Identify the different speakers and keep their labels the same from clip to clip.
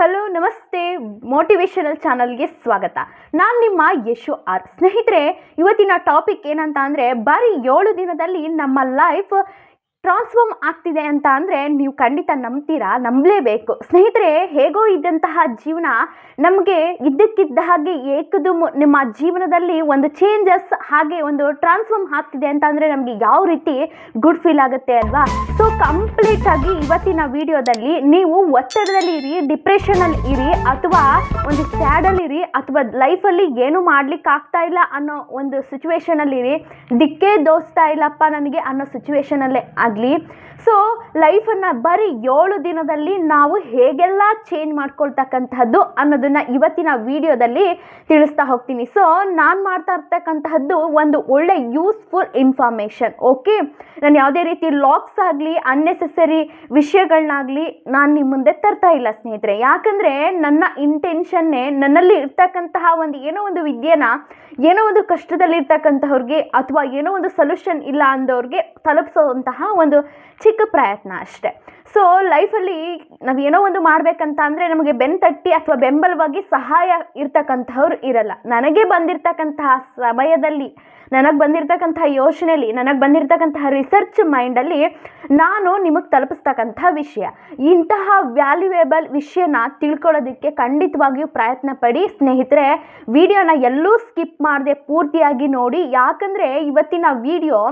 Speaker 1: Hello ನಮಸ್ತೆ motivational ಚಾನಲ್ಗೆ ಸ್ವಾಗತ. ನಾನು ನಿಮ್ಮ ಯಶು ಆರ್. ಸ್ನೇಹಿತರೆ, ಇವತ್ತಿನ ಟಾಪಿಕ್ ಏನಂತ ಅಂದರೆ, ಬರೀ 7 ದಿನದಲ್ಲಿ ನಮ್ಮ ಲೈಫ್ ಟ್ರಾನ್ಸ್ಫಾರ್ಮ್ ಆಗ್ತಿದೆ ಅಂತ ಅಂದರೆ ನೀವು ಖಂಡಿತ ನಂಬ್ತೀರಾ? ನಂಬಲೇಬೇಕು. ಸ್ನೇಹಿತರೆ, ಹೇಗೋ ಇದ್ದಂತಹ ಜೀವನ ನಮಗೆ ಇದ್ದಕ್ಕಿದ್ದ ಹಾಗೆ ನಿಮ್ಮ ಜೀವನದಲ್ಲಿ ಒಂದು ಚೇಂಜಸ್ ಹಾಗೆ ಒಂದು ಟ್ರಾನ್ಸ್ಫಾರ್ಮ್ ಆಗ್ತಿದೆ ಅಂತ ಅಂದರೆ ನಮಗೆ ಯಾವ ರೀತಿ ಗುಡ್ ಫೀಲ್ ಆಗುತ್ತೆ ಅಲ್ವಾ? ಸೊ ಕಂಪ್ಲೀಟಾಗಿ ಇವತ್ತಿನ ವಿಡಿಯೋದಲ್ಲಿ ನೀವು ಒತ್ತಡದಲ್ಲಿ ಇರಿ, ಡಿಪ್ರೆಷನಲ್ಲಿ ಇರಿ, ಅಥವಾ ಒಂದು ಸ್ಯಾಡಲ್ಲಿ ಇರಿ, ಅಥವಾ ಲೈಫಲ್ಲಿ ಏನೂ ಮಾಡ್ಲಿಕ್ಕೆ ಆಗ್ತಾ ಇಲ್ಲ ಅನ್ನೋ ಒಂದು ಸಿಚುವೇಶನಲ್ಲಿರಿ, ದಿಕ್ಕೇ ದೋಸ್ತಾ ಇಲ್ಲಪ್ಪ ನನಗೆ ಅನ್ನೋ ಸಿಚುವೇಶನಲ್ಲೇ ಆಗಲಿ. ಸೊ ಲೈಫನ್ನು ಬರೀ 7 ದಿನದಲ್ಲಿ ನಾವು ಹೇಗೆಲ್ಲ ಚೇಂಜ್ ಮಾಡ್ಕೊಳ್ತಕ್ಕಂತಹದ್ದು ಅನ್ನೋದನ್ನು ಇವತ್ತಿನ ವಿಡಿಯೋದಲ್ಲಿ ತಿಳಿಸ್ತಾ ಹೋಗ್ತೀನಿ. ಸೊ ನಾನು ಮಾಡ್ತಾ ಇರ್ತಕ್ಕಂತಹದ್ದು ಒಂದು ಒಳ್ಳೆ ಯೂಸ್ಫುಲ್ ಇನ್ಫಾರ್ಮೇಷನ್. ಓಕೆ, ನಾನು ಯಾವುದೇ ರೀತಿ ಲಾಕ್ಸ್ ಆಗಲಿ ಅನ್ನೆಸೆಸರಿ ವಿಷಯಗಳನ್ನಾಗಲಿ ನಾನು ನಿಮ್ಮ ಮುಂದೆ ತರ್ತಾ ಇಲ್ಲ ಸ್ನೇಹಿತರೆ. ಯಾಕಂದರೆ ನನ್ನ ಇಂಟೆನ್ಷನ್ನೇ ನನ್ನಲ್ಲಿ ಇರ್ತಕ್ಕಂತಹ ಏನೋ ಒಂದು ವಿದ್ಯೆನ ಏನೋ ಒಂದು ಕಷ್ಟದಲ್ಲಿರ್ತಕ್ಕಂಥವ್ರಿಗೆ ಅಥವಾ ಏನೋ ಒಂದು ಸೊಲ್ಯೂಷನ್ ಇಲ್ಲ ಅಂದವ್ರಿಗೆ ತಲುಪಿಸೋಂತಹ ಒಂದು ಚಿಕ್ಕ ಪ್ರಯತ್ನ ಅಷ್ಟೆ. ಸೊ ಲೈಫಲ್ಲಿ ನಾವು ಏನೋ ಒಂದು ಮಾಡಬೇಕಂತ ಅಂದರೆ ನಮಗೆ ಬೆನ್ತಟ್ಟಿ ಅಥವಾ ಬೆಂಬಲವಾಗಿ ಸಹಾಯ ಇರ್ತಕ್ಕಂಥವ್ರು ಇರಲ್ಲ. ನನಗೆ ಬಂದಿರತಕ್ಕಂತಹ ಸಮಯದಲ್ಲಿ, ನನಗೆ ಬಂದಿರತಕ್ಕಂತಹ ಯೋಚನೆಯಲ್ಲಿ, ನನಗೆ ಬಂದಿರತಕ್ಕಂತಹ ರಿಸರ್ಚ್ ಮೈಂಡಲ್ಲಿ ನಾನು ನಿಮಗೆ ತಲುಪಿಸ್ತಕ್ಕಂಥ ವಿಷಯ, ಇಂತಹ ವ್ಯಾಲ್ಯೂಯೇಬಲ್ ವಿಷಯನ ತಿಳ್ಕೊಳ್ಳೋದಕ್ಕೆ ಖಂಡಿತವಾಗಿಯೂ ಪ್ರಯತ್ನ ಪಡಿ ಸ್ನೇಹಿತರೆ. ವಿಡಿಯೋನ ಎಲ್ಲೂ ಸ್ಕಿಪ್ ಮಾಡದೆ ಪೂರ್ತಿಯಾಗಿ ನೋಡಿ, ಯಾಕಂದರೆ ಇವತ್ತಿನ ವಿಡಿಯೋ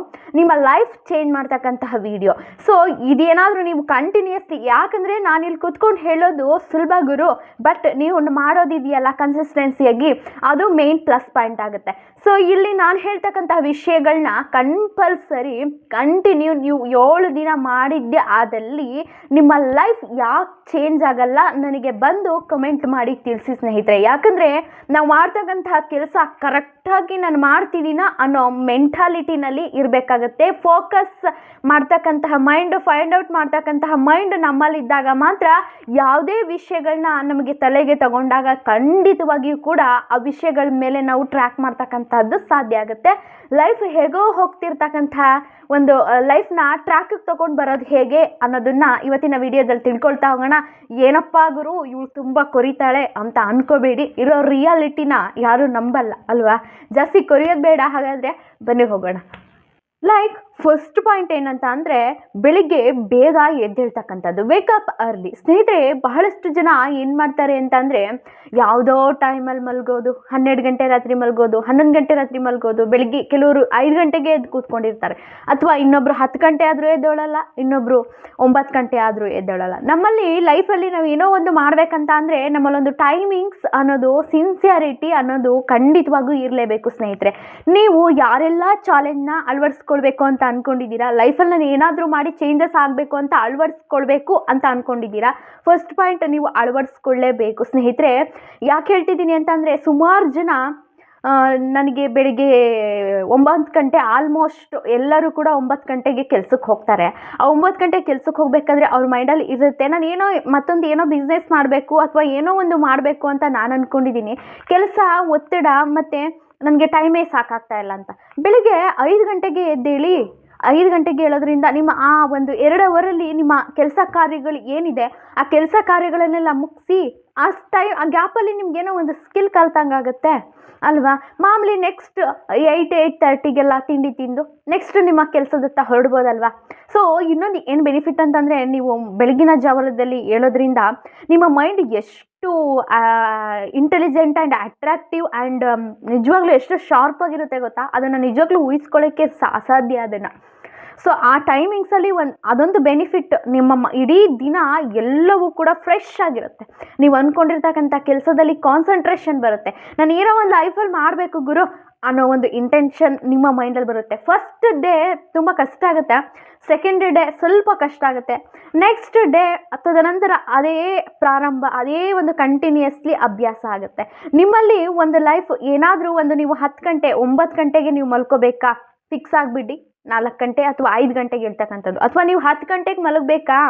Speaker 1: ನಿಮ್ಮ ಲೈಫ್ ಚೇಂಜ್ ಮಾಡ್ತಕ್ಕಂತಹ ವಿಡಿಯೋ. ಸೊ ಇದೇನಾದರೂ ನೀವು ಕಂಟಿನ್ಯೂಸ್ಲಿ, ಯಾಕಂದರೆ ನಾನಿಲ್ಲಿ ಕೂತ್ಕೊಂಡು ಹೇಳೋದು ಸುಲಭ ಗುರು, ಬಟ್ ನೀವು ಮಾಡೋದಿದೆಯಲ್ಲ ಕನ್ಸಿಸ್ಟೆನ್ಸಿಯಾಗಿ, ಅದು ಮೇನ್ ಪ್ಲಸ್ ಪಾಯಿಂಟ್ ಆಗುತ್ತೆ. ಸೊ ಇಲ್ಲಿ ನಾನು ಹೇಳ್ತಕ್ಕಂತಹ ವಿಷಯಗಳನ್ನ ಕಂಪಲ್ಸರಿ ಕಂಟಿನ್ಯೂ ನೀವು 7 ದಿನ ಮಾಡಿದ್ದೆ ಆದಲ್ಲಿ ನಿಮ್ಮ ಲೈಫ್ ಯಾಕೆ ಚೇಂಜ್ ಆಗಲ್ಲ ನನಗೆ ಬಂದು ಕಮೆಂಟ್ ಮಾಡಿ ತಿಳಿಸಿ ಸ್ನೇಹಿತರೆ. ಯಾಕಂದರೆ ನಾವು ಮಾಡ್ತಕ್ಕಂತಹ ಕೆಲಸ ಕರೆಕ್ಟಾಗಿ ನಾನು ಮಾಡ್ತಿದ್ದೀನ ಅನ್ನೋ ಮೆಂಟಾಲಿಟಿನಲ್ಲಿ ಇರಬೇಕಾಗತ್ತೆ. ಫೋಕಸ್ ಮಾಡ್ತಕ್ಕಂತಹ ಮೈಂಡ್, ಫೈಂಡ್ ಔಟ್ ಮಾಡ್ತಕ್ಕಂತಹ ಮೈಂಡ್ ನಮ್ಮಲ್ಲಿದ್ದಾಗ ಮಾತ್ರ ಯಾವುದೇ ವಿಷಯಗಳನ್ನ ನಮಗೆ ತಲೆಗೆ ತಗೊಂಡಾಗ ಖಂಡಿತವಾಗಿಯೂ ಕೂಡ ಆ ವಿಷಯಗಳ ಮೇಲೆ ನಾವು ಟ್ರ್ಯಾಕ್ ಮಾಡ್ತಕ್ಕಂಥದ್ದು ಸಾಧ್ಯ ಆಗುತ್ತೆ. ಲೈಫ್ ಹೇಗೋ ಹೋಗ್ತಿರ್ತಕ್ಕಂಥ ಒಂದು ಲೈಫ್ನ ಟ್ರ್ಯಾಕಿಗೆ ತೊಗೊಂಡು ಬರೋದು ಹೇಗೆ ಅನ್ನೋದನ್ನು ಇವತ್ತಿನ ವಿಡಿಯೋದಲ್ಲಿ ತಿಳ್ಕೊಳ್ತಾ ಹೋಗೋಣ. ಏನಪ್ಪ ಗುರು ಇವಳು ತುಂಬ ಕೊರಿತಾಳೆ ಅಂತ ಅನ್ಕೋಬೇಡಿ, ಇರೋ ರಿಯಾಲಿಟಿನ ಯಾರೂ ನಂಬಲ್ಲ ಅಲ್ವಾ? ಜಾಸ್ತಿ ಕೊರಿಯೋದು ಬೇಡ. ಹಾಗಾದರೆ ಬನ್ನಿ ಹೋಗೋಣ. ಫಸ್ಟ್ ಪಾಯಿಂಟ್ ಏನಂತ ಅಂದರೆ, ಬೆಳಿಗ್ಗೆ ಬೇಗ ಎದ್ದೇಳ್ತಕ್ಕಂಥದ್ದು, ವೇಕಪ್ ಅರ್ಲಿ. ಸ್ನೇಹಿತರೆ, ಬಹಳಷ್ಟು ಜನ ಏನು ಮಾಡ್ತಾರೆ ಅಂತ ಅಂದರೆ, ಯಾವುದೋ ಟೈಮಲ್ಲಿ ಮಲಗೋದು, 12 ಗಂಟೆ ರಾತ್ರಿ ಮಲಗೋದು, 11 ಗಂಟೆ ರಾತ್ರಿ ಮಲಗೋದು, ಬೆಳಿಗ್ಗೆ ಕೆಲವರು 5 ಗಂಟೆಗೆ ಎದ್ದು ಕೂತ್ಕೊಂಡಿರ್ತಾರೆ, ಅಥವಾ ಇನ್ನೊಬ್ಬರು 10 ಗಂಟೆ ಆದರೂ ಎದ್ದೇಳಲ್ಲ, ಇನ್ನೊಬ್ಬರು 9 ಗಂಟೆ ಆದರೂ ಎದ್ದೇಳಲ್ಲ. ನಮ್ಮಲ್ಲಿ ಲೈಫಲ್ಲಿ ನಾವು ಏನೋ ಒಂದು ಮಾಡಬೇಕಂತ ಅಂದರೆ ನಮ್ಮಲ್ಲೊಂದು ಟೈಮಿಂಗ್ಸ್ ಅನ್ನೋದು, ಸಿನ್ಸಿಯಾರಿಟಿ ಅನ್ನೋದು ಖಂಡಿತವಾಗೂ ಇರಲೇಬೇಕು ಸ್ನೇಹಿತರೆ. ನೀವು ಯಾರೆಲ್ಲ ಚಾಲೆಂಜ್ನ ಅಳವಡಿಸ್ಕೊಳ್ಬೇಕು ಅಂತ ಅನ್ಕೊಂಡಿದ್ದೀರಾ, ಲೈಫಲ್ಲಿ ನಾನು ಏನಾದರೂ ಮಾಡಿ ಚೇಂಜಸ್ ಆಗಬೇಕು ಅಂತ ಅಳವಡಿಸ್ಕೊಳ್ಬೇಕು ಅಂತ ಅನ್ಕೊಂಡಿದ್ದೀರಾ, ಫಸ್ಟ್ ಪಾಯಿಂಟ್ ನೀವು ಅಳವಡಿಸ್ಕೊಳ್ಳೇಬೇಕು ಸ್ನೇಹಿತರೆ. ಯಾಕೆ ಹೇಳ್ತಿದ್ದೀನಿ ಅಂತಂದರೆ, ಸುಮಾರು ಜನ ನನಗೆ ಬೆಳಿಗ್ಗೆ 9 ಗಂಟೆ, ಆಲ್ಮೋಸ್ಟ್ ಎಲ್ಲರೂ ಕೂಡ 9 ಗಂಟೆಗೆ ಕೆಲ್ಸಕ್ಕೆ ಹೋಗ್ತಾರೆ. ಆ 9 ಗಂಟೆಗೆ ಕೆಲ್ಸಕ್ಕೆ ಹೋಗಬೇಕಾದ್ರೆ ಅವ್ರ ಮೈಂಡಲ್ಲಿ ಇರುತ್ತೆ, ನಾನು ಮತ್ತೊಂದು ಏನೋ ಬಿಸ್ನೆಸ್ ಮಾಡಬೇಕು ಅಥವಾ ಏನೋ ಒಂದು ಮಾಡಬೇಕು ಅಂತ ನಾನು ಅಂದ್ಕೊಂಡಿದ್ದೀನಿ, ಕೆಲಸ ಒತ್ತಡ ಮತ್ತು ನನಗೆ ಟೈಮೇ ಸಾಕಾಗ್ತಾ ಇಲ್ಲ ಅಂತ. ಬೆಳಿಗ್ಗೆ 5 ಗಂಟೆಗೆ ಎದ್ದೇಳಿ. 5 ಗಂಟೆಗೆ ಹೇಳೋದ್ರಿಂದ ನಿಮ್ಮ ಆ ಒಂದು 2 ಅವರಲ್ಲಿ ನಿಮ್ಮ ಕೆಲಸ ಕಾರ್ಯಗಳು ಏನಿದೆ ಆ ಕೆಲಸ ಕಾರ್ಯಗಳನ್ನೆಲ್ಲ ಮುಗಿಸಿ, ಆ ಗ್ಯಾಪಲ್ಲಿ ನಿಮ್ಗೇನೋ ಒಂದು ಸ್ಕಿಲ್ ಕಲ್ತಂಗಾಗುತ್ತೆ ಅಲ್ವಾ? ಮಾಮೂಲಿ ನೆಕ್ಸ್ಟ್ 8:30ಗೆಲ್ಲ ತಿಂಡಿ ತಿಂದು ನೆಕ್ಸ್ಟ್ ನಿಮ್ಮ ಕೆಲಸದತ್ತ ಹೊರಡ್ಬೋದಲ್ವಾ? ಸೊ ಇನ್ನೊಂದು ಏನು ಬೆನಿಫಿಟ್ ಅಂತಂದರೆ, ನೀವು ಬೆಳಗಿನ ಜಾವದಲ್ಲಿ ಹೇಳೋದ್ರಿಂದ ನಿಮ್ಮ ಮೈಂಡ್ ಎಷ್ಟು ಇಂಟೆಲಿಜೆಂಟ್ ಆ್ಯಂಡ್ ಅಟ್ರಾಕ್ಟಿವ್ ಆ್ಯಂಡ್ ನಿಜವಾಗ್ಲೂ ಎಷ್ಟು ಶಾರ್ಪ್ ಆಗಿರುತ್ತೆ ಗೊತ್ತಾ? ಅದನ್ನು ನಿಜವಾಗ್ಲೂ ಊಹಿಸ್ಕೊಳ್ಳೋಕ್ಕೆ ಅಸಾಧ್ಯ ಅದನ್ನು. ಸೊ ಆ ಟೈಮಿಂಗ್ಸಲ್ಲಿ ಅದೊಂದು ಬೆನಿಫಿಟ್, ನಿಮ್ಮ ಇಡೀ ದಿನ ಎಲ್ಲವೂ ಕೂಡ ಫ್ರೆಶ್ ಆಗಿರುತ್ತೆ. ನೀವು ಅಂದ್ಕೊಂಡಿರ್ತಕ್ಕಂಥ ಕೆಲಸದಲ್ಲಿ ಕಾನ್ಸಂಟ್ರೇಷನ್ ಬರುತ್ತೆ. ನಾನು ಏನೋ ಒಂದು ಲೈಫಲ್ಲಿ ಮಾಡಬೇಕು ಗುರು ಅನ್ನೋ ಒಂದು ಇಂಟೆನ್ಷನ್ ನಿಮ್ಮ ಮೈಂಡಲ್ಲಿ ಬರುತ್ತೆ. ಫಸ್ಟ್ ಡೇ ತುಂಬ ಕಷ್ಟ ಆಗುತ್ತೆ, ಸೆಕೆಂಡ್ ಡೇ ಸ್ವಲ್ಪ ಕಷ್ಟ ಆಗುತ್ತೆ, ನೆಕ್ಸ್ಟ್ ಡೇ ತದನಂತರ ಅದೇ ಪ್ರಾರಂಭ, ಅದೇ ಒಂದು ಕಂಟಿನ್ಯೂಯಸ್ಲಿ ಅಭ್ಯಾಸ ಆಗುತ್ತೆ. ನಿಮ್ಮಲ್ಲಿ ಒಂದು ಲೈಫ್ ಏನಾದರೂ ಒಂದು ನೀವು 10 ಗಂಟೆ 9 ಗಂಟೆಗೆ ನೀವು ಮಲ್ಕೋಬೇಕಾ, ಫಿಕ್ಸ್ ಆಗಿಬಿಡಿ 4 ಗಂಟೆ ಅಥವಾ 5 ಗಂಟೆಗೆ ಇರ್ತಕ್ಕಂಥದ್ದು, ಅಥವಾ ನೀವು 10 ಗಂಟೆಗೆ ಮಲಗಬೇಕಾ,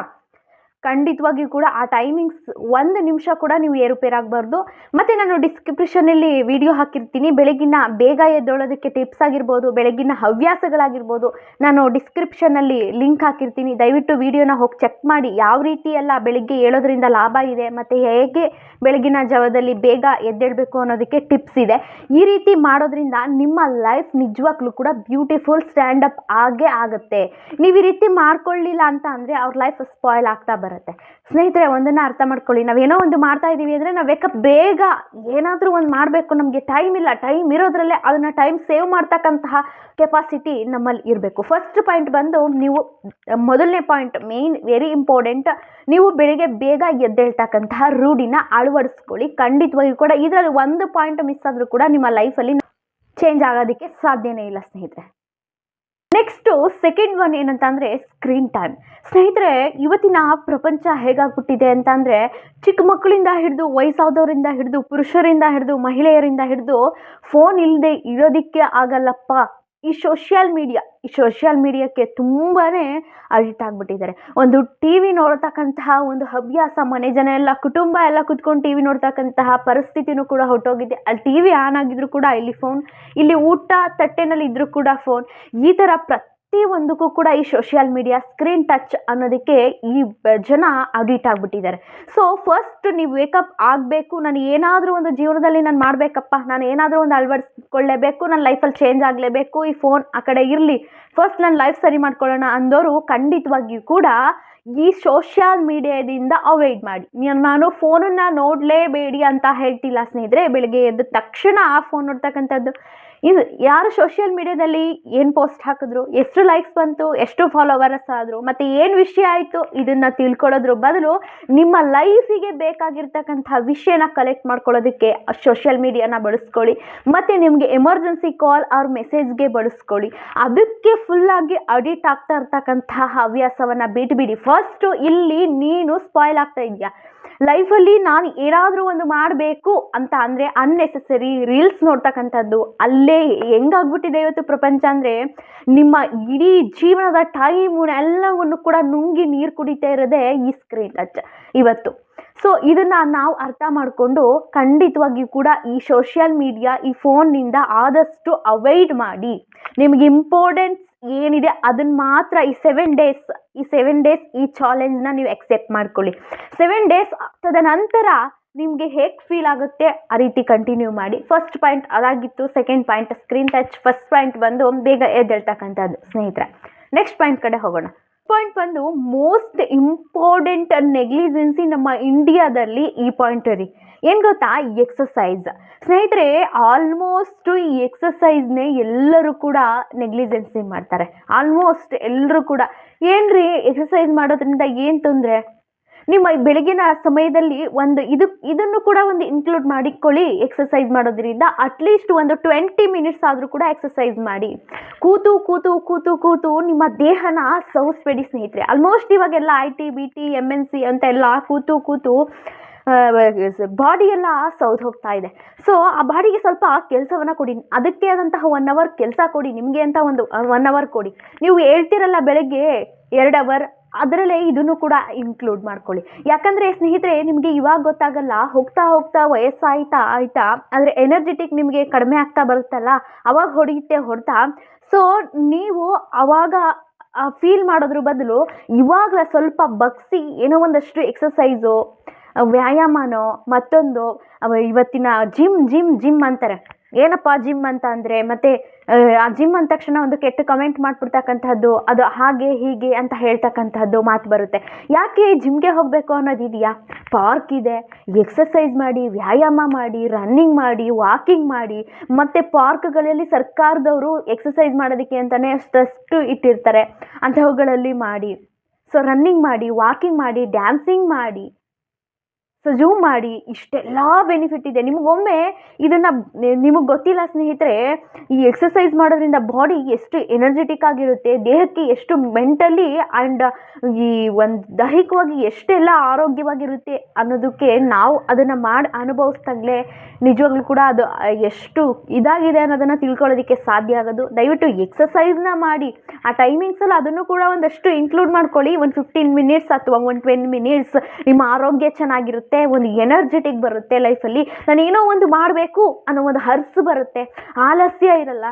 Speaker 1: ಖಂಡಿತವಾಗಿಯೂ ಕೂಡ ಆ ಟೈಮಿಂಗ್ಸ್ 1 ನಿಮಿಷ ಕೂಡ ನೀವು ಏರುಪೇರಾಗಬಾರ್ದು. ಮತ್ತು ನಾನು ಡಿಸ್ಕ್ರಿಪ್ಷನಲ್ಲಿ ವಿಡಿಯೋ ಹಾಕಿರ್ತೀನಿ, ಬೆಳಗಿನ ಬೇಗ ಎದ್ದೇಳೋದಕ್ಕೆ ಟಿಪ್ಸ್ ಆಗಿರ್ಬೋದು, ಬೆಳಗಿನ ಹವ್ಯಾಸಗಳಾಗಿರ್ಬೋದು, ನಾನು ಡಿಸ್ಕ್ರಿಪ್ಷನಲ್ಲಿ ಲಿಂಕ್ ಹಾಕಿರ್ತೀನಿ. ದಯವಿಟ್ಟು ವಿಡಿಯೋನ ಹೋಗಿ ಚೆಕ್ ಮಾಡಿ. ಯಾವ ರೀತಿ ಎಲ್ಲ ಬೆಳಗ್ಗೆ ಏಳೋದ್ರಿಂದ ಲಾಭ ಇದೆ ಮತ್ತು ಹೇಗೆ ಬೆಳಗಿನ ಜಾವದಲ್ಲಿ ಬೇಗ ಎದ್ದೇಳಬೇಕು ಅನ್ನೋದಕ್ಕೆ ಟಿಪ್ಸ್ ಇದೆ. ಈ ರೀತಿ ಮಾಡೋದ್ರಿಂದ ನಿಮ್ಮ ಲೈಫ್ ನಿಜವಾಗ್ಲೂ ಕೂಡ ಬ್ಯೂಟಿಫುಲ್ ಸ್ಟ್ಯಾಂಡಪ್ ಆಗೇ ಆಗುತ್ತೆ. ನೀವು ಈ ರೀತಿ ಮಾಡ್ಕೊಳ್ಳಿಲ್ಲ ಅಂತ ಅಂದರೆ ಅವ್ರ ಲೈಫ್ ಸ್ಪಾಯ್ಲ್ ಆಗ್ತಾ ಬರುತ್ತೆ. ಸ್ನೇಹಿತರೆ, ಒಂದನ್ನು ಅರ್ಥ ಮಾಡ್ಕೊಳ್ಳಿ, ನಾವೇನೋ ಒಂದು ಮಾಡ್ತಾ ಇದ್ದೀವಿ ಅಂದರೆ ನಾವು ವೇಕಪ್ ಬೇಗ ಏನಾದರೂ ಒಂದು ಮಾಡಬೇಕು, ನಮಗೆ ಟೈಮ್ ಇಲ್ಲ, ಟೈಮ್ ಇರೋದ್ರಲ್ಲೇ ಅದನ್ನು ಟೈಮ್ ಸೇವ್ ಮಾಡ್ತಕ್ಕಂತಹ ಕೆಪಾಸಿಟಿ ನಮ್ಮಲ್ಲಿ ಇರಬೇಕು. ಫಸ್ಟ್ ಪಾಯಿಂಟ್ ಬಂದು, ನೀವು ಮೊದಲನೇ ಪಾಯಿಂಟ್ ಮೇನ್ ವೆರಿ ಇಂಪಾರ್ಟೆಂಟ್, ನೀವು ಬೆಳಿಗ್ಗೆ ಬೇಗ ಎದ್ದೇಳ್ತಕ್ಕಂತಹ ರೂಢಿನ ಅಳವಡಿಸ್ಕೊಳ್ಳಿ. ಖಂಡಿತವಾಗಿಯೂ ಕೂಡ ಇದರಲ್ಲಿ ಒಂದು ಪಾಯಿಂಟ್ ಮಿಸ್ ಆದರೂ ಕೂಡ ನಿಮ್ಮ ಲೈಫಲ್ಲಿ ಚೇಂಜ್ ಆಗೋದಕ್ಕೆ ಸಾಧ್ಯನೇ ಇಲ್ಲ ಸ್ನೇಹಿತರೆ. ನೆಕ್ಸ್ಟು ಸೆಕೆಂಡ್ ಒನ್ ಏನಂತ ಅಂದರೆ ಸ್ಕ್ರೀನ್ ಟೈಮ್. ಸ್ನೇಹಿತರೆ, ಇವತ್ತಿನ ಪ್ರಪಂಚ ಹೇಗಾಗ್ಬಿಟ್ಟಿದೆ ಅಂತ ಅಂದರೆ, ಚಿಕ್ಕ ಮಕ್ಕಳಿಂದ ಹಿಡಿದು ವಯಸ್ಸಾದವರಿಂದ ಹಿಡಿದು ಪುರುಷರಿಂದ ಹಿಡಿದು ಮಹಿಳೆಯರಿಂದ ಹಿಡಿದು ಫೋನ್ ಇಲ್ಲದೆ ಇರೋದಕ್ಕೆ ಆಗಲ್ಲಪ್ಪ. ಈ ಸೋಷಿಯಲ್ ಮೀಡಿಯಾಕ್ಕೆ ತುಂಬಾ ಅಡಿಕ್ಟ್ ಆಗಿಬಿಟ್ಟಿದ್ದಾರೆ. ಒಂದು ಟಿ ವಿ ನೋಡ್ತಕ್ಕಂತಹ ಒಂದು ಹವ್ಯಾಸ, ಮನೆ ಜನ ಎಲ್ಲ ಕುಟುಂಬ ಎಲ್ಲ ಕುತ್ಕೊಂಡು ಟಿ ವಿ ನೋಡ್ತಕ್ಕಂತಹ ಪರಿಸ್ಥಿತಿನೂ ಕೂಡ ಹೊರಟೋಗಿದೆ. ಅಲ್ಲಿ ಟಿ ವಿ ಆನ್ ಆಗಿದ್ರು ಕೂಡ ಇಲ್ಲಿ ಫೋನ್, ಇಲ್ಲಿ ಊಟ ತಟ್ಟೆನಲ್ಲಿ ಇದ್ರೂ ಕೂಡ ಫೋನ್. ಈ ಥರ ಪ್ರತಿಯೊಂದಕ್ಕೂ ಕೂಡ ಈ ಸೋಷಿಯಲ್ ಮೀಡಿಯಾ ಸ್ಕ್ರೀನ್ ಟಚ್ ಅನ್ನೋದಕ್ಕೆ ಈ ಜನ ಅಡಿಕ್ಟ್ ಆಗಿಬಿಟ್ಟಿದ್ದಾರೆ. ಸೊ ಫಸ್ಟ್ ನೀವು ವೇಕಪ್ ಆಗಬೇಕು, ನಾನು ಏನಾದರೂ ಒಂದು ಜೀವನದಲ್ಲಿ ನಾನು ಮಾಡಬೇಕಪ್ಪ, ನಾನು ಏನಾದರೂ ಒಂದು ಅಳವಡಿಸ್ಕೊಳ್ಳೇಬೇಕು, ನನ್ನ ಲೈಫಲ್ಲಿ ಚೇಂಜ್ ಆಗಲೇಬೇಕು, ಈ ಫೋನ್ ಆ ಕಡೆ ಇರಲಿ, ಫಸ್ಟ್ ನನ್ನ ಲೈಫ್ ಸರಿ ಮಾಡ್ಕೊಳ್ಳೋಣ ಅಂದವರು ಖಂಡಿತವಾಗಿಯೂ ಕೂಡ ಈ ಸೋಷಿಯಲ್ ಮೀಡಿಯಾದಿಂದ ಅವಾಯ್ಡ್ ಮಾಡಿ. ನಾನು ಫೋನನ್ನು ನೋಡಲೇಬೇಡಿ ಅಂತ ಹೇಳ್ತಿಲ್ಲ ಸ್ನೇಹಿತರೆ. ಬೆಳಗ್ಗೆ ಎದ್ದ ತಕ್ಷಣ ಆ ಫೋನ್ ನೋಡ್ತಕ್ಕಂಥದ್ದು, ಇದು ಯಾರು ಸೋಷಿಯಲ್ ಮೀಡಿಯಾದಲ್ಲಿ ಏನು ಪೋಸ್ಟ್ ಹಾಕಿದ್ರು, ಎಷ್ಟು ಲೈಕ್ಸ್ ಬಂತು, ಎಷ್ಟು ಫಾಲೋವರ್ಸ್ ಆದರು, ಮತ್ತು ಏನು ವಿಷಯ ಆಯಿತು, ಇದನ್ನು ತಿಳ್ಕೊಳ್ಳೋದ್ರ ಬದಲು ನಿಮ್ಮ ಲೈಫಿಗೆ ಬೇಕಾಗಿರ್ತಕ್ಕಂಥ ವಿಷಯನ ಕಲೆಕ್ಟ್ ಮಾಡ್ಕೊಳ್ಳೋದಕ್ಕೆ ಸೋಷಿಯಲ್ ಮೀಡಿಯಾನ ಬಳಸ್ಕೊಳ್ಳಿ. ಮತ್ತು ನಿಮಗೆ ಎಮರ್ಜೆನ್ಸಿ ಕಾಲ್ ಆರ್ ಮೆಸೇಜ್ಗೆ ಬಳಸ್ಕೊಳ್ಳಿ. ಅದಕ್ಕೆ ಫುಲ್ಲಾಗಿ ಅಡಿಕ್ಟ್ ಆಗ್ತಾ ಇರ್ತಕ್ಕಂಥ ಹವ್ಯಾಸವನ್ನು ಬಿಟ್ಬಿಡಿ. ಫಸ್ಟು ಇಲ್ಲಿ ನೀನು ಸ್ಪಾಯ್ಲ್ ಆಗ್ತಾ ಇದೆಯಾ ಲೈಫಲ್ಲಿ. ನಾನು ಏನಾದರೂ ಒಂದು ಮಾಡಬೇಕು ಅಂತ ಅಂದರೆ ಅನ್ನೆಸೆಸರಿ ರೀಲ್ಸ್ ನೋಡ್ತಕ್ಕಂಥದ್ದು. ಅಲ್ಲೇ ಹೆಂಗಾಗ್ಬಿಟ್ಟಿದೆ ಇವತ್ತು ಪ್ರಪಂಚ ಅಂದರೆ, ನಿಮ್ಮ ಇಡೀ ಜೀವನದ ಟೈಮು ಎಲ್ಲವನ್ನು ಕೂಡ ನುಂಗಿ ನೀರು ಕುಡಿತಾ ಇರೋದೇ ಈ ಸ್ಕ್ರೀನ್ ಟಚ್ ಇವತ್ತು. ಸೊ ಇದನ್ನು ನಾವು ಅರ್ಥ ಮಾಡಿಕೊಂಡು ಖಂಡಿತವಾಗಿಯೂ ಕೂಡ ಈ ಸೋಷಿಯಲ್ ಮೀಡಿಯಾ, ಈ ಫೋನ್ನಿಂದ ಆದಷ್ಟು ಅವಾಯ್ಡ್ ಮಾಡಿ. ನಿಮಗೆ ಇಂಪಾರ್ಟೆನ್ಸ್ ಏನಿದೆ ಅದನ್ನು ಮಾತ್ರ ಈ 7 ಡೇಸ್ ಈ ಚಾಲೆಂಜ್ನ ನೀವು ಎಕ್ಸೆಪ್ಟ್ ಮಾಡ್ಕೊಳ್ಳಿ. 7 ಡೇಸ್ ತದನಂತರ ನಿಮಗೆ ಹೇಗೆ ಫೀಲ್ ಆಗುತ್ತೆ ಆ ರೀತಿ ಕಂಟಿನ್ಯೂ ಮಾಡಿ. ಫಸ್ಟ್ ಪಾಯಿಂಟ್ ಅದಾಗಿತ್ತು. Second point screen touch. First point ಬಂದು ಬೇಗ ಎದ್ದೇಳ್ತಕ್ಕಂಥದ್ದು ಸ್ನೇಹಿತರೆ. ನೆಕ್ಸ್ಟ್ ಪಾಯಿಂಟ್ ಕಡೆ ಹೋಗೋಣ. ಪಾಯಿಂಟ್ ಬಂದು ಮೋಸ್ಟ್ ಇಂಪಾರ್ಟೆಂಟ್ ನೆಗ್ಲಿಜೆನ್ಸಿ ನಮ್ಮ ಇಂಡಿಯಾದಲ್ಲಿ ಈ ಪಾಯಿಂಟ್ ರೀ. ಏನು ಗೊತ್ತಾ, ಎಕ್ಸಸೈಸ್. ಸ್ನೇಹಿತರೆ, ಆಲ್ಮೋಸ್ಟ್ ಈ ಎಕ್ಸಸೈಸ್ನೇ ಎಲ್ಲರೂ ಕೂಡ ನೆಗ್ಲಿಜೆನ್ಸಿ ಮಾಡ್ತಾರೆ. ಆಲ್ಮೋಸ್ಟ್ ಎಲ್ಲರೂ ಕೂಡ ಏನ್ರಿ ಎಕ್ಸಸೈಸ್ ಮಾಡೋದ್ರಿಂದ ಏನು ತೊಂದರೆ, ನಿಮ್ಮ ಬೆಳಗಿನ ಸಮಯದಲ್ಲಿ ಒಂದು ಇದನ್ನು ಕೂಡ ಒಂದು ಇನ್ಕ್ಲೂಡ್ ಮಾಡಿಕೊಳ್ಳಿ. ಎಕ್ಸಸೈಸ್ ಮಾಡೋದ್ರಿಂದ ಅಟ್ಲೀಸ್ಟ್ ಒಂದು 20 ಮಿನಿಟ್ಸ್ ಆದರೂ ಕೂಡ ಎಕ್ಸಸೈಸ್ ಮಾಡಿ. ಕೂತು ಕೂತು ಕೂತು ಕೂತು ನಿಮ್ಮ ದೇಹನ ಸವಿಸ್ಬೇಡಿ ಸ್ನೇಹಿತರೆ. ಆಲ್ಮೋಸ್ಟ್ ಇವಾಗೆಲ್ಲ IT, BT, MNC ಅಂತ ಎಲ್ಲ ಕೂತು ಕೂತು ಬಾಡಿ ಎಲ್ಲ ಸೌದು ಹೋಗ್ತಾ ಇದೆ. ಸೊ ಆ ಬಾಡಿಗೆ ಸ್ವಲ್ಪ ಕೆಲಸವನ್ನು ಕೊಡಿ. ಅದಕ್ಕೆ ಆದಂತಹ 1 ಅವರ್ ಕೆಲಸ ಕೊಡಿ. ನಿಮಗೆ ಅಂತ ಒಂದು 1 ಅವರ್ ಕೊಡಿ. ನೀವು ಹೇಳ್ತಿರಲ್ಲ ಬೆಳಗ್ಗೆ 2 ಅವರ್, ಅದರಲ್ಲೇ ಇದನ್ನು ಕೂಡ ಇನ್ಕ್ಲೂಡ್ ಮಾಡ್ಕೊಳ್ಳಿ. ಯಾಕಂದರೆ ಸ್ನೇಹಿತರೆ, ನಿಮಗೆ ಇವಾಗ ಗೊತ್ತಾಗಲ್ಲ, ಹೋಗ್ತಾ ಹೋಗ್ತಾ ವಯಸ್ಸಾಯ್ತಾ ಆದರೆ ಎನರ್ಜೆಟಿಕ್ ನಿಮಗೆ ಕಡಿಮೆ ಆಗ್ತಾ ಬರುತ್ತಲ್ಲ, ಅವಾಗ ಹೊಡೆಯುತ್ತೆ. ಸೊ ನೀವು ಅವಾಗ ಫೀಲ್ ಮಾಡೋದ್ರ ಬದಲು ಇವಾಗಲೇ ಸ್ವಲ್ಪ ಬಗ್ಸಿ ಏನೋ ಒಂದಷ್ಟು ಎಕ್ಸಸೈಸು, ವ್ಯಾಯಾಮನೋ ಮತ್ತೊಂದು, ಇವತ್ತಿನ ಜಿಮ್ ಅಂತಾರೆ. ಏನಪ್ಪ ಜಿಮ್ ಅಂತ ಅಂದರೆ, ಮತ್ತು ಆ ಜಿಮ್ ಅಂದ ತಕ್ಷಣ ಒಂದು ಕೆಟ್ಟ ಕಮೆಂಟ್ ಮಾಡಿಬಿಡ್ತಕ್ಕಂಥದ್ದು, ಅದು ಹಾಗೆ ಹೀಗೆ ಅಂತ ಹೇಳ್ತಕ್ಕಂಥದ್ದು ಮಾತು ಬರುತ್ತೆ. ಯಾಕೆ ಜಿಮ್ಗೆ ಹೋಗಬೇಕು ಅನ್ನೋದಿದೆಯಾ? ಪಾರ್ಕ್ ಇದೆ, ಎಕ್ಸಸೈಸ್ ಮಾಡಿ, ವ್ಯಾಯಾಮ ಮಾಡಿ, ರನ್ನಿಂಗ್ ಮಾಡಿ, ವಾಕಿಂಗ್ ಮಾಡಿ. ಮತ್ತು ಪಾರ್ಕ್ಗಳಲ್ಲಿ ಸರ್ಕಾರದವರು ಎಕ್ಸಸೈಸ್ ಮಾಡೋದಕ್ಕೆ ಅಂತಲೇ ಅಷ್ಟು ಇಟ್ಟಿರ್ತಾರೆ, ಅಂಥವುಗಳಲ್ಲಿ ಮಾಡಿ. ಸೊ ರನ್ನಿಂಗ್ ಮಾಡಿ, ವಾಕಿಂಗ್ ಮಾಡಿ, ಡ್ಯಾನ್ಸಿಂಗ್ ಮಾಡಿ. ಸೊ ಜೂಮ್ ಮಾಡಿ ಇಷ್ಟೆಲ್ಲ ಬೆನಿಫಿಟ್ ಇದೆ. ನಿಮಗೊಮ್ಮೆ ಇದನ್ನು ನಿಮಗೆ ಗೊತ್ತಿಲ್ಲ ಸ್ನೇಹಿತರೆ, ಈ ಎಕ್ಸಸೈಸ್ ಮಾಡೋದ್ರಿಂದ ಬಾಡಿ ಎಷ್ಟು ಎನರ್ಜೆಟಿಕ್ ಆಗಿರುತ್ತೆ, ದೇಹಕ್ಕೆ ಎಷ್ಟು ಮೆಂಟಲಿ ಆ್ಯಂಡ್ ಈ ಒಂದು ದೈಹಿಕವಾಗಿ ಎಷ್ಟೆಲ್ಲ ಆರೋಗ್ಯವಾಗಿರುತ್ತೆ ಅನ್ನೋದಕ್ಕೆ ನಾವು ಅದನ್ನು ಮಾಡಿ ಅನುಭವಿಸ್ದಾಗಲೇ ನಿಜವಾಗ್ಲೂ ಕೂಡ ಅದು ಎಷ್ಟು ಇದಾಗಿದೆ ಅನ್ನೋದನ್ನು ತಿಳ್ಕೊಳ್ಳೋದಕ್ಕೆ ಸಾಧ್ಯ ಆಗೋದು. ದಯವಿಟ್ಟು ಎಕ್ಸಸೈಸ್ನ ಮಾಡಿ, ಆ ಟೈಮಿಂಗ್ಸಲ್ಲಿ ಅದನ್ನು ಕೂಡ ಒಂದಷ್ಟು ಇನ್ಕ್ಲೂಡ್ ಮಾಡ್ಕೊಳ್ಳಿ. ಒಂದು 15 ಮಿನಿಟ್ಸ್ ಅಥವಾ ಒಂದು 20 ಮಿನಿಟ್ಸ್ ನಿಮ್ಮ ಆರೋಗ್ಯ ಚೆನ್ನಾಗಿರುತ್ತೆ, ಒಂದು ಎನರ್ಜೆಟಿಕ್ ಬರುತ್ತೆ ಲೈಫಲ್ಲಿ. ನಾನು ಏನೋ ಒಂದು ಮಾಡಬೇಕು ಅನ್ನೋ ಒಂದು ಹರ್ಸು ಬರುತ್ತೆ, ಆಲಸ್ಯ ಇರಲ್ಲ.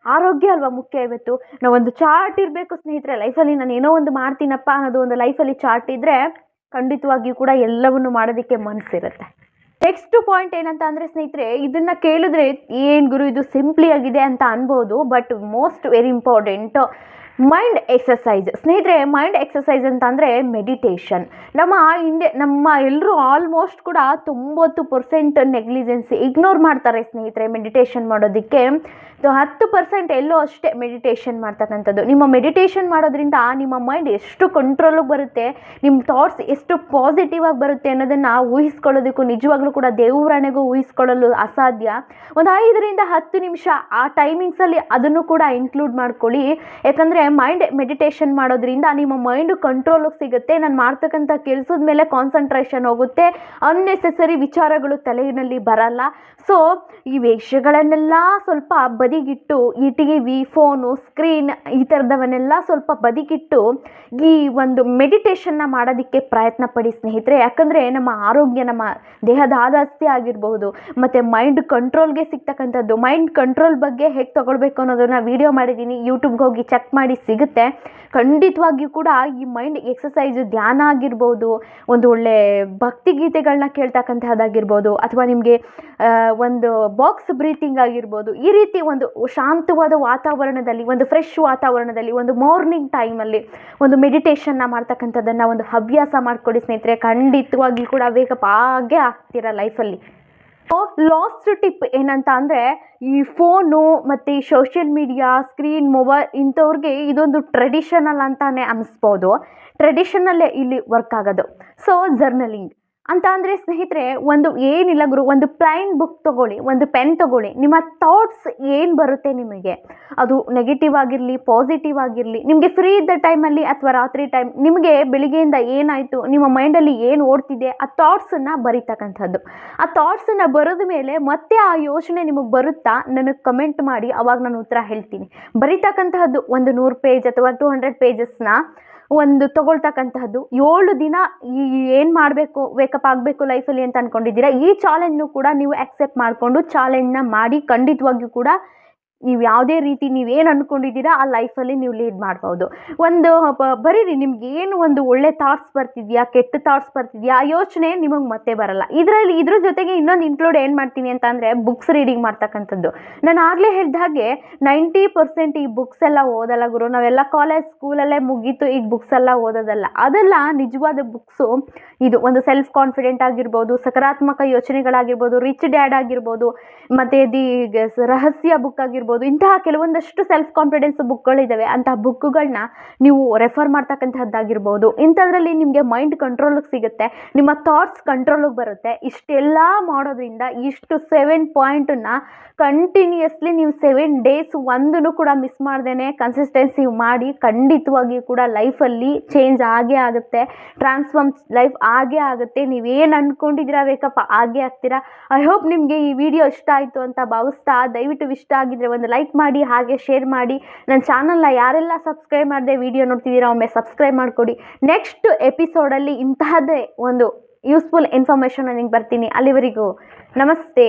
Speaker 1: ಆರೋಗ್ಯ ಅಲ್ವಾ ಮುಖ್ಯ ಇವತ್ತು. ನಾವೊಂದು ಚಾರ್ಟ್ ಇರಬೇಕು ಸ್ನೇಹಿತರೆ ಲೈಫಲ್ಲಿ. ನಾನು ಏನೋ ಒಂದು ಮಾಡ್ತೀನಪ್ಪ ಅನ್ನೋದು ಒಂದು ಲೈಫಲ್ಲಿ ಚಾರ್ಟ್ ಇದ್ದರೆ ಖಂಡಿತವಾಗಿಯೂ ಕೂಡ ಎಲ್ಲವನ್ನು ಮಾಡೋದಕ್ಕೆ ಮನಸ್ಸಿರುತ್ತೆ. ನೆಕ್ಸ್ಟ್ ಪಾಯಿಂಟ್ ಏನಂತ ಅಂದರೆ ಸ್ನೇಹಿತರೆ, ಇದನ್ನು ಕೇಳಿದ್ರೆ ಏನು ಗುರು ಇದು ಸಿಂಪ್ಲಿ ಆಗಿದೆ ಅಂತ ಅನ್ಬೋದು, but most very important mind exercise. ಸ್ನೇಹಿತರೆ, ಮೈಂಡ್ ಎಕ್ಸಸೈಸ್ ಅಂತ ಅಂದರೆ ಮೆಡಿಟೇಷನ್. ನಮ್ಮ ಎಲ್ಲರೂ ಆಲ್ಮೋಸ್ಟ್ ಕೂಡ 90% ನೆಗ್ಲಿಜೆನ್ಸಿ, ಇಗ್ನೋರ್ ಮಾಡ್ತಾರೆ ಸ್ನೇಹಿತರೆ ಮೆಡಿಟೇಷನ್ ಮಾಡೋದಕ್ಕೆ. 10% ಎಲ್ಲೋ ಅಷ್ಟೇ ಮೆಡಿಟೇಷನ್ ಮಾಡ್ತಕ್ಕಂಥದ್ದು. ನಿಮ್ಮ ಮೆಡಿಟೇಷನ್ ಮಾಡೋದ್ರಿಂದ ನಿಮ್ಮ ಮೈಂಡ್ ಎಷ್ಟು ಕಂಟ್ರೋಲಿಗೆ ಬರುತ್ತೆ, ನಿಮ್ಮ ಥಾಟ್ಸ್ ಎಷ್ಟು ಪಾಸಿಟಿವ್ ಆಗಿ ಬರುತ್ತೆ ಅನ್ನೋದನ್ನು ಊಹಿಸ್ಕೊಳ್ಳೋದಕ್ಕೂ ನಿಜವಾಗ್ಲೂ ಕೂಡ ದೇವರಾಣೆಗೂ ಊಹಿಸ್ಕೊಳ್ಳಲು ಅಸಾಧ್ಯ. ಒಂದು 5-10 ನಿಮಿಷ ಆ ಟೈಮಿಂಗ್ಸಲ್ಲಿ ಅದನ್ನು ಕೂಡ ಇನ್ಕ್ಲೂಡ್ ಮಾಡ್ಕೊಳ್ಳಿ. ಯಾಕಂದರೆ ಮೈಂಡ್ ಮೆಡಿಟೇಷನ್ ಮಾಡೋದ್ರಿಂದ ನಿಮ್ಮ ಮೈಂಡು ಕಂಟ್ರೋಲಿಗೆ ಸಿಗುತ್ತೆ. ನಾನು ಮಾಡ್ತಕ್ಕಂಥ ಕೆಲಸದ ಮೇಲೆ ಕಾನ್ಸಂಟ್ರೇಷನ್ ಹೋಗುತ್ತೆ, ಅನ್ನೆಸೆಸರಿ ವಿಚಾರಗಳು ತಲೆಯಲ್ಲಿ ಬರಲ್ಲ. ಸೊ ಈ ವಿಷಯಗಳನ್ನೆಲ್ಲ ಸ್ವಲ್ಪ ಬದಿಗಿಟ್ಟು, ಈ ಟಿವಿ, ಫೋನು, ಸ್ಕ್ರೀನ್ ಈ ಥರದವನ್ನೆಲ್ಲ ಸ್ವಲ್ಪ ಬದಿಗಿಟ್ಟು ಈ ಒಂದು ಮೆಡಿಟೇಷನ್ನ ಮಾಡೋದಕ್ಕೆ ಪ್ರಯತ್ನ ಪಡಿ ಸ್ನೇಹಿತರೆ. ಯಾಕಂದರೆ ನಮ್ಮ ಆರೋಗ್ಯ, ನಮ್ಮ ದೇಹದ ಆದಾಸ್ಯ ಆಗಿರಬಹುದು, ಮತ್ತು ಮೈಂಡ್ ಕಂಟ್ರೋಲ್ಗೆ ಸಿಗ್ತಕ್ಕಂಥದ್ದು. ಮೈಂಡ್ ಕಂಟ್ರೋಲ್ ಬಗ್ಗೆ ಹೇಗೆ ತೊಗೊಳ್ಬೇಕು ಅನ್ನೋದನ್ನು ವಿಡಿಯೋ ಮಾಡಿದ್ದೀನಿ, ಯೂಟ್ಯೂಬ್ಗೆ ಹೋಗಿ ಚೆಕ್ ಮಾಡಿ ಸಿಗುತ್ತೆ. ಖಂಡಿತವಾಗಿಯೂ ಕೂಡ ಈ ಮೈಂಡ್ ಎಕ್ಸಸೈಸು, ಧ್ಯಾನ ಆಗಿರ್ಬೋದು, ಒಂದು ಒಳ್ಳೆ ಭಕ್ತಿಗೀತೆಗಳನ್ನ ಕೇಳ್ತಕ್ಕಂಥದ್ದಾಗಿರ್ಬೋದು, ಅಥವಾ ನಿಮಗೆ ಒಂದು ಬಾಕ್ಸ್ ಬ್ರೀತಿಂಗ್ ಆಗಿರ್ಬೋದು, ಈ ರೀತಿ ಒಂದು ಶಾಂತವಾದ ವಾತಾವರಣದಲ್ಲಿ, ಒಂದು ಫ್ರೆಶ್ ವಾತಾವರಣದಲ್ಲಿ, ಒಂದು ಮಾರ್ನಿಂಗ್ ಟೈಮಲ್ಲಿ ಒಂದು ಮೆಡಿಟೇಷನ್ನ ಮಾಡ್ತಕ್ಕಂಥದ್ದನ್ನು ಒಂದು ಹವ್ಯಾಸ ಮಾಡಿಕೊಡಿ ಸ್ನೇಹಿತರೆ. ಖಂಡಿತವಾಗಿ ಕೂಡ ವೇಕಪ್ ಆಗೇ ಆಗ್ತೀರ ಲೈಫಲ್ಲಿ. ಲಾಸ್ಟ್ ಟಿಪ್ ಏನಂತ ಅಂದರೆ, ಈ ಫೋನು ಮತ್ತು ಈ ಸೋಷಿಯಲ್ ಮೀಡಿಯಾ, ಸ್ಕ್ರೀನ್, ಮೊಬೈಲ್ ಇಂಥವ್ರಿಗೆ ಇದೊಂದು ಟ್ರೆಡಿಷನಲ್ ಅಂತಾನೆ ಅನ್ನಿಸ್ಬೋದು. ಟ್ರೆಡಿಷನಲ್ಲೇ ಇಲ್ಲಿ ವರ್ಕ್ ಆಗೋದು. ಸೊ ಜರ್ನಲಿಂಗ್ ಅಂತ ಅಂದರೆ ಸ್ನೇಹಿತರೆ, ಒಂದು ಏನಿಲ್ಲ ಗುರು, ಒಂದು ಪ್ಲೈನ್ ಬುಕ್ ತೊಗೊಳ್ಳಿ, ಒಂದು ಪೆನ್ ತೊಗೊಳ್ಳಿ. ನಿಮ್ಮ ಥಾಟ್ಸ್ ಏನು ಬರುತ್ತೆ ನಿಮಗೆ, ಅದು ನೆಗೆಟಿವ್ ಆಗಿರಲಿ, ಪಾಸಿಟಿವ್ ಆಗಿರಲಿ, ನಿಮಗೆ ಫ್ರೀ ಇದ್ದ ಟೈಮಲ್ಲಿ ಅಥವಾ ರಾತ್ರಿ ಟೈಮ್ ನಿಮಗೆ ಬೆಳಿಗ್ಗೆಯಿಂದ ಏನಾಯಿತು, ನಿಮ್ಮ ಮೈಂಡಲ್ಲಿ ಏನು ಓಡ್ತಿದೆ, ಆ ಥಾಟ್ಸನ್ನು ಬರೀತಕ್ಕಂಥದ್ದು. ಆ ಥಾಟ್ಸನ್ನು ಬರೆದ ಮೇಲೆ ಮತ್ತೆ ಆ ಯೋಚನೆ ನಿಮಗೆ ಬರುತ್ತಾ ನನಗೆ ಕಮೆಂಟ್ ಮಾಡಿ, ಅವಾಗ ನಾನು ಉತ್ತರ ಹೇಳ್ತೀನಿ. ಬರೀತಕ್ಕಂತಹದ್ದು ಒಂದು 100 ಪೇಜ್ ಅಥವಾ 200 ಪೇಜಸ್ನ ಒಂದು ತೊಗೊಳ್ತಕ್ಕಂತಹದ್ದು. 7 ದಿನ ಏನು ಮಾಡಬೇಕು, ವೇಕಪ್ ಆಗಬೇಕು ಲೈಫಲ್ಲಿ ಅಂತ ಅಂದ್ಕೊಂಡಿದ್ದೀರಾ, ಈ ಚಾಲೆಂಜ್ನು ಕೂಡ ನೀವು ಆಕ್ಸೆಪ್ಟ್ ಮಾಡಿಕೊಂಡು ಚಾಲೆಂಜ್ನ ಮಾಡಿ ಖಂಡಿತವಾಗಿಯೂ ಕೂಡ ನೀವು ಯಾವುದೇ ರೀತಿ ನೀವೇನು ಅಂದ್ಕೊಂಡಿದ್ದೀರಾ ಆ ಲೈಫಲ್ಲಿ ನೀವು ಲೀಡ್ ಮಾಡ್ಬೋದು. ಒಂದು ಬರೀರಿ, ನಿಮ್ಗೆ ಏನು ಒಂದು ಒಳ್ಳೆ ಥಾಟ್ಸ್ ಬರ್ತಿದೆಯಾ, ಕೆಟ್ಟ ಥಾಟ್ಸ್ ಬರ್ತಿದೆಯಾ, ಆ ಯೋಚನೆ ನಿಮಗೆ ಮತ್ತೆ ಬರಲ್ಲ. ಇದ್ರ ಜೊತೆಗೆ ಇನ್ನೊಂದು ಇನ್ಕ್ಲೂಡ್ ಏನು ಮಾಡ್ತೀನಿ ಅಂತ ಅಂದರೆ, ಬುಕ್ಸ್ ರೀಡಿಂಗ್ ಮಾಡ್ತಕ್ಕಂಥದ್ದು. ನಾನು ಆಗಲೇ ಹೇಳಿದ ಹಾಗೆ 90% ಈ ಬುಕ್ಸ್ ಎಲ್ಲ ಓದಲ್ಲ ಗುರು. ನಾವೆಲ್ಲ ಕಾಲೇಜ್ ಸ್ಕೂಲಲ್ಲೇ ಮುಗೀತು, ಈಗ ಬುಕ್ಸ್ ಎಲ್ಲ ಓದೋದಲ್ಲ. ಅದೆಲ್ಲ ನಿಜವಾದ ಬುಕ್ಸು. ಇದು ಒಂದು ಸೆಲ್ಫ್ ಕಾನ್ಫಿಡೆಂಟ್ ಆಗಿರ್ಬೋದು, ಸಕಾರಾತ್ಮಕ ಯೋಚನೆಗಳಾಗಿರ್ಬೋದು, ರಿಚ್ ಡ್ಯಾಡ್ ಆಗಿರ್ಬೋದು, ಮತ್ತು ರಹಸ್ಯ ಬುಕ್ ಆಗಿರ್ಬೋದು, ಇಂತಹ ಕೆಲವೊಂದಷ್ಟು ಸೆಲ್ಫ್ ಕಾನ್ಫಿಡೆನ್ಸ್ ಬುಕ್ಗಳಿದ್ದಾವೆ. ಅಂತಹ ಬುಕ್ಗಳನ್ನ ನೀವು ರೆಫರ್ ಮಾಡ್ತಕ್ಕಂಥದ್ದಾಗಿರ್ಬೋದು. ಇಂಥದ್ರಲ್ಲಿ ನಿಮಗೆ ಮೈಂಡ್ ಕಂಟ್ರೋಲಿಗೆ ಸಿಗುತ್ತೆ, ನಿಮ್ಮ ಥಾಟ್ಸ್ ಕಂಟ್ರೋಲಿಗೆ ಬರುತ್ತೆ. ಇಷ್ಟೆಲ್ಲ ಮಾಡೋದ್ರಿಂದ ಇಷ್ಟು 7 ಪಾಯಿಂಟನ್ನು ಕಂಟಿನ್ಯೂಸ್ಲಿ ನೀವು 7 ಡೇಸ್ ಒಂದನ್ನು ಕೂಡ ಮಿಸ್ ಮಾಡ್ದೇನೆ ಕನ್ಸಿಸ್ಟೆನ್ಸಿ ಮಾಡಿ, ಖಂಡಿತವಾಗಿಯೂ ಕೂಡ ಲೈಫಲ್ಲಿ ಚೇಂಜ್ ಆಗೇ ಆಗುತ್ತೆ, ಟ್ರಾನ್ಸ್ಫಾರ್ಮ್ ಲೈಫ್ ಆಗೇ ಆಗುತ್ತೆ. ನೀವೇನು ಅಂದ್ಕೊಂಡಿದ್ದೀರಾ ವೇಕಪ್ ಆಗೇ ಆಗ್ತೀರಾ. ಐ ಹೋಪ್ ನಿಮಗೆ ಈ ವಿಡಿಯೋ ಇಷ್ಟ ಆಯಿತು ಅಂತ ಭಾವಿಸ್ತಾ, ದಯವಿಟ್ಟು ಇಷ್ಟ ಆಗಿದ್ರೆ ಒಂದು ಲೈಕ್ ಮಾಡಿ, ಹಾಗೆ ಶೇರ್ ಮಾಡಿ. ನನ್ನ ಚಾನಲ್ನ ಯಾರೆಲ್ಲ ಸಬ್ಸ್ಕ್ರೈಬ್ ಮಾಡದೆ ವಿಡಿಯೋ ನೋಡ್ತಿದ್ದೀರಾ ಒಮ್ಮೆ ಸಬ್ಸ್ಕ್ರೈಬ್ ಮಾಡಿಕೊಡಿ. ನೆಕ್ಸ್ಟ್ ಎಪಿಸೋಡಲ್ಲಿ ಇಂತಹದ್ದೇ ಒಂದು ಯೂಸ್ಫುಲ್ ಇನ್ಫಾರ್ಮೇಷನ್ ನಿಮಗೆ ಬರ್ತೀನಿ. ಅಲ್ಲಿವರೆಗೂ ನಮಸ್ತೆ.